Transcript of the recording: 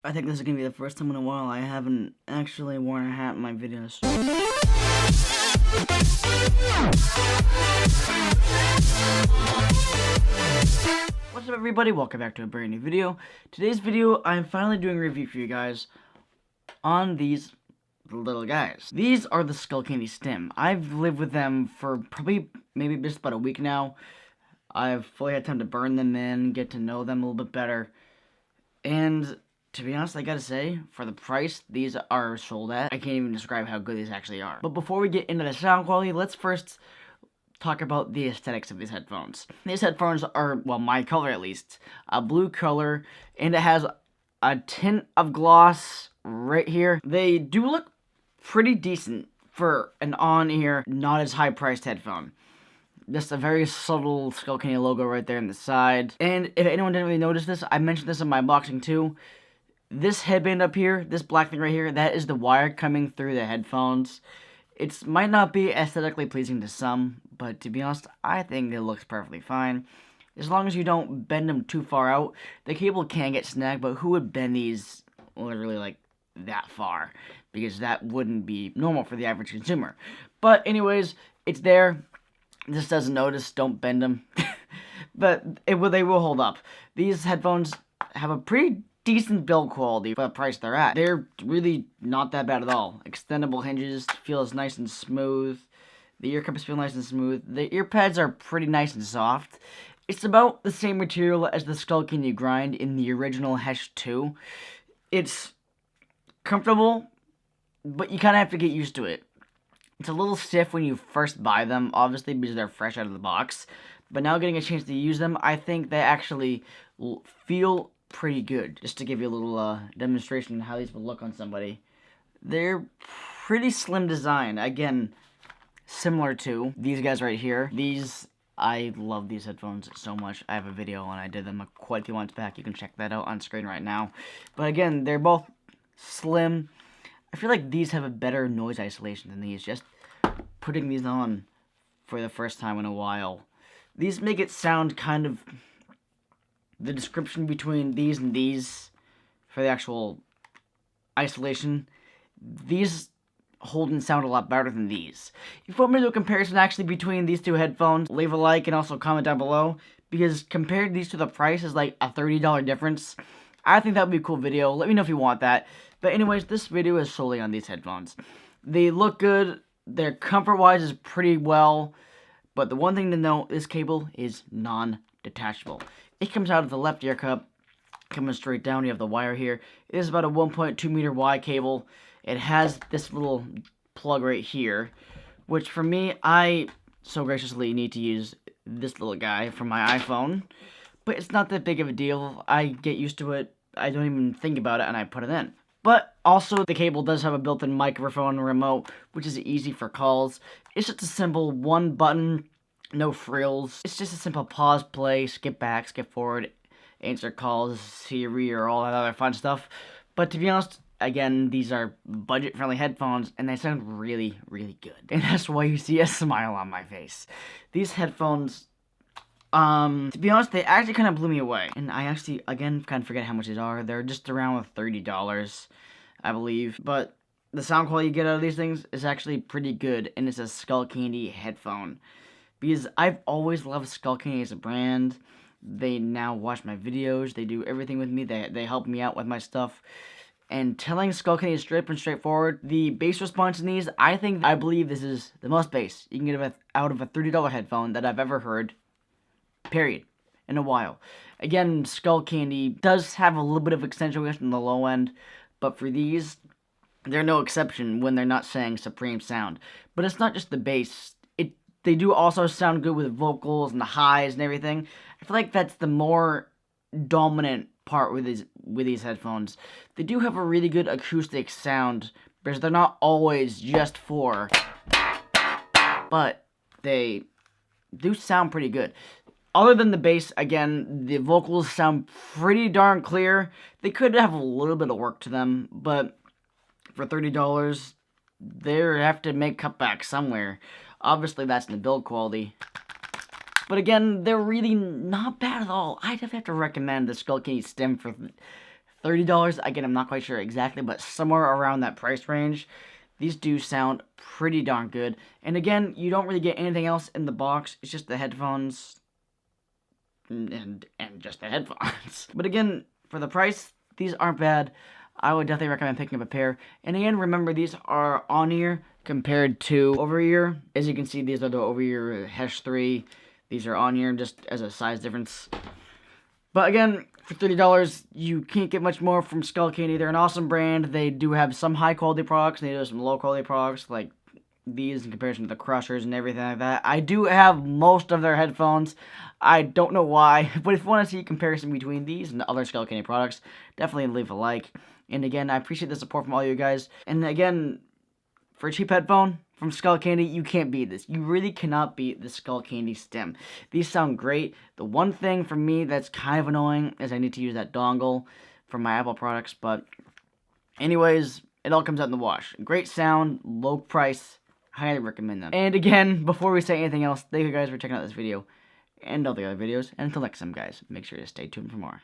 I think this is going to be the first time in a while I haven't actually worn a hat in my videos. What's up everybody, welcome back to a brand new video. Today's video, I'm finally doing a review for you guys on these little guys. These are the Skullcandy Stim. I've lived with them for probably maybe just about a week now. I've fully had time to burn them in, get to know them a little bit better, and to be honest, I gotta say, for the price these are sold at, I can't even describe how good these actually are. But before we get into the sound quality, let's first talk about the aesthetics of these headphones. These headphones are, well, my color at least, a blue color, and it has a tint of gloss right here. They do look pretty decent for an on-ear, not as high-priced headphone. Just a very subtle Skullcandy logo right there in the side. And if anyone didn't really notice this, I mentioned this in my unboxing too. This headband up here, this black thing right here, that is the wire coming through the headphones. It might not be aesthetically pleasing to some, but to be honest, I think it looks perfectly fine. As long as you don't bend them too far out, the cable can get snagged, but who would bend these literally like that far? Because that wouldn't be normal for the average consumer. But anyways, it's there. This doesn't notice, don't bend them. But they will hold up. These headphones have a pretty decent build quality for the price they're at. They're really not that bad at all. Extendable hinges, feels nice and smooth. The ear cups feel nice and smooth. The ear pads are pretty nice and soft. It's about the same material as the Skullcandy Grind in the original Hesh 2. It's comfortable, but you kind of have to get used to it. It's a little stiff when you first buy them, obviously because they're fresh out of the box. But now getting a chance to use them, I think they actually feel pretty good. Just to give you a little demonstration of how these would look on somebody. They're pretty slim design. Again, similar to these guys right here. I love these headphones so much. I have a video and I did them quite a few months back. You can check that out on screen right now. But again, they're both slim. I feel like these have a better noise isolation than these. Just putting these on for the first time in a while. These make it sound kind of the description between these and these for the actual isolation. These hold and sound a lot better than these. If you want me to do a comparison actually between these two headphones, leave a like and also comment down below, because compared these to the price is like a $30 difference. I think that would be a cool video. Let me know if you want that. But anyways, this video is solely on these headphones. They look good. Their comfort-wise is pretty well. But the one thing to note, this cable is non-detachable. It comes out of the left ear cup, coming straight down. You have the wire here. It is about a 1.2 meter wide cable. It has this little plug right here, which for me, I so graciously need to use this little guy for my iPhone. But it's not that big of a deal. I get used to it. I don't even think about it, and I put it in. But also, the cable does have a built-in microphone remote, which is easy for calls. It's just a simple one button, no frills. It's just a simple pause, play, skip back, skip forward, answer calls, Siri, or all that other fun stuff. But to be honest, again, these are budget-friendly headphones, and they sound really, really good. And that's why you see a smile on my face. These headphones, to be honest, they actually kind of blew me away. And I actually, again, kind of forget how much these are. They're just around with $30, I believe. But the sound quality you get out of these things is actually pretty good, and it's a Skullcandy headphone. Because I've always loved Skullcandy as a brand. They now watch my videos. They do everything with me. They help me out with my stuff. And telling Skullcandy is straight and straightforward. The bass response in these, I believe this is the most bass you can get out of a $30 headphone that I've ever heard. Period. In a while. Again, Skullcandy does have a little bit of accentuation on the low end, but for these, they're no exception when they're not saying supreme sound. But it's not just the bass. They do also sound good with vocals and the highs and everything. I feel like that's the more dominant part with these headphones. They do have a really good acoustic sound, because they're not always just for, but they do sound pretty good. Other than the bass, again, the vocals sound pretty darn clear. They could have a little bit of work to them, but for $30, they have to make cutbacks somewhere. Obviously, that's in the build quality. But again, they're really not bad at all. I'd have to recommend the Skullcandy Stim $30. Again, I'm not quite sure exactly, but somewhere around that price range. These do sound pretty darn good. And again, you don't really get anything else in the box. It's just the headphones and just the headphones. But again, for the price, these aren't bad. I would definitely recommend picking up a pair. And again, remember, these are on-ear compared to over-ear. As you can see, these are the over-ear Hesh 3. These are on-ear just as a size difference. But again, for $30, you can't get much more from Skullcandy. They're an awesome brand. They do have some high-quality products. They do have some low-quality products, like these in comparison to the Crushers and everything like that. I do have most of their headphones. I don't know why, but if you want to see a comparison between these and the other Skullcandy products, definitely leave a like. And again, I appreciate the support from all you guys. And again, for a cheap headphone from Skullcandy, you can't beat this. You really cannot beat the Skullcandy Stim. These sound great. The one thing for me that's kind of annoying is I need to use that dongle for my Apple products. But anyways, it all comes out in the wash. Great sound, low price. Highly recommend them. And again, before we say anything else, thank you guys for checking out this video and all the other videos. And until next time, guys, make sure to stay tuned for more.